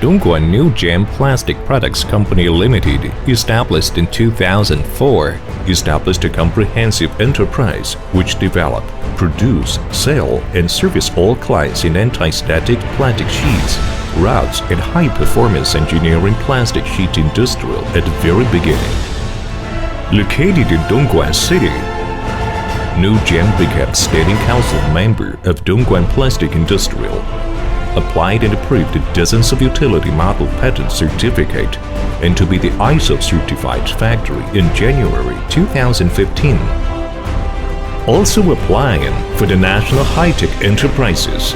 Dongguan Noegem Plastic Products Company Limited, established in 2004, established a comprehensive enterprise which develop, produce, sell, and service all clients in anti-static plastic sheets, rods, and high-performance engineering plastic sheet industrial at the very beginning. Located in Dongguan City, Noegem became Standing Council member of Dongguan Plastic Industrial, applied and approved dozens of utility model patent certificate, and to be the ISO certified factory in January 2015. Also applying for the National High-Tech Enterprises.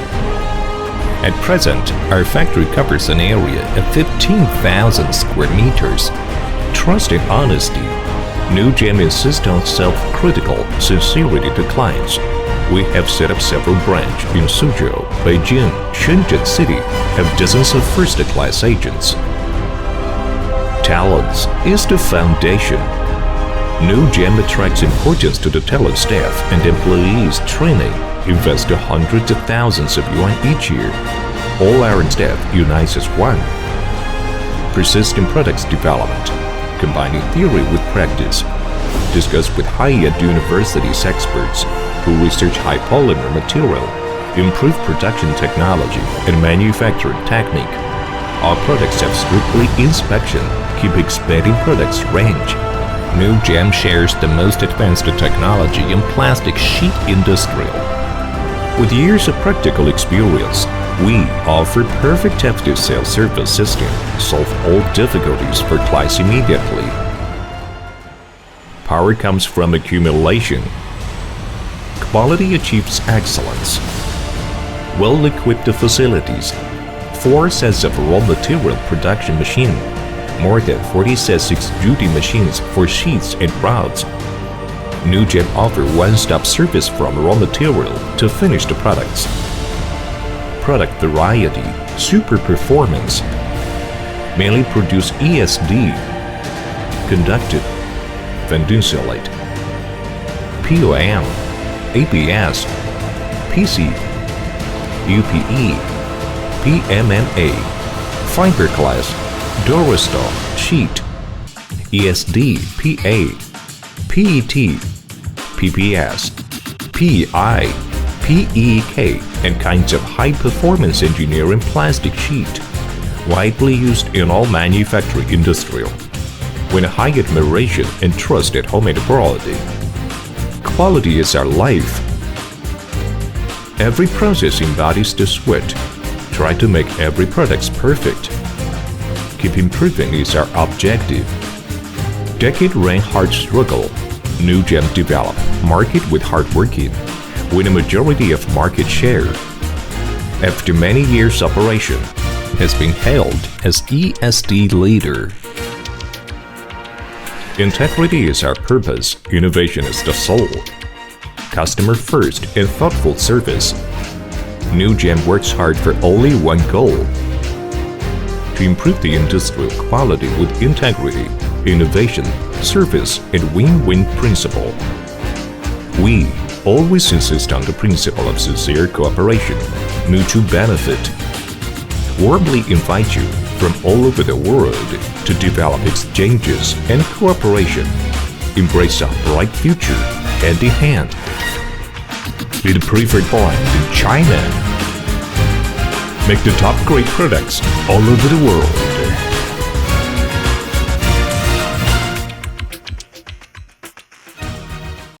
At present, our factory covers an area of 15,000 square meters. Trust and honesty. Noegem insists on self-critical sincerity to clients. We have set up several branches in Suzhou, Beijing, Shenzhen City, have dozens of first-class agents. Talents is the foundation. Noegem attracts importance to the talent staff and employees training, invest hundreds of thousands of yuan each year. All our staff unites as one. Persistent products development, combining theory with practice. Discuss with high-end universities experts who research high polymer material, improve production technology, and manufacturing technique. Our products have strictly inspection, keep expanding products range. Noegem shares the most advanced technology in plastic sheet industrial. With years of practical experience, we offer perfect after-sale service system, solve all difficulties for clients immediately. Power comes from accumulation. Quality achieves excellence. Well-equipped facilities. 4 sets of raw material production machine. More than 40 sets extruding machines for sheets and rods. Noegem offer one-stop service from raw material to finished products. Product variety, super performance. Mainly produce ESD, conductive, Vendinsulate, POM, ABS, PC, UPE, PMMA, fiberglass, Durastone, sheet, ESD, PA, PET, PPS, PI, PEK, and kinds of high-performance engineering plastic sheet, widely used in all manufacturing industrial. With high admiration and trust at home and abroad. Quality is our life. Every process embodies the sweat. Try to make every product perfect. Keep improving is our objective. Decade-long hard struggle. Noegem develop market with hard working, with a majority of market share. After many years operation, has been hailed as ESD leader. Integrity is our purpose, innovation is the soul. Customer first and thoughtful service. Noegem works hard for only one goal: to improve the industrial quality with integrity, innovation, service, and win-win principle. We always insist on the principle of sincere cooperation, mutual benefit. Warmly invite you from all over the world to develop exchanges and cooperation. Embrace a bright future hand in hand. Be the preferred brand in China. Make the top grade products all over the world.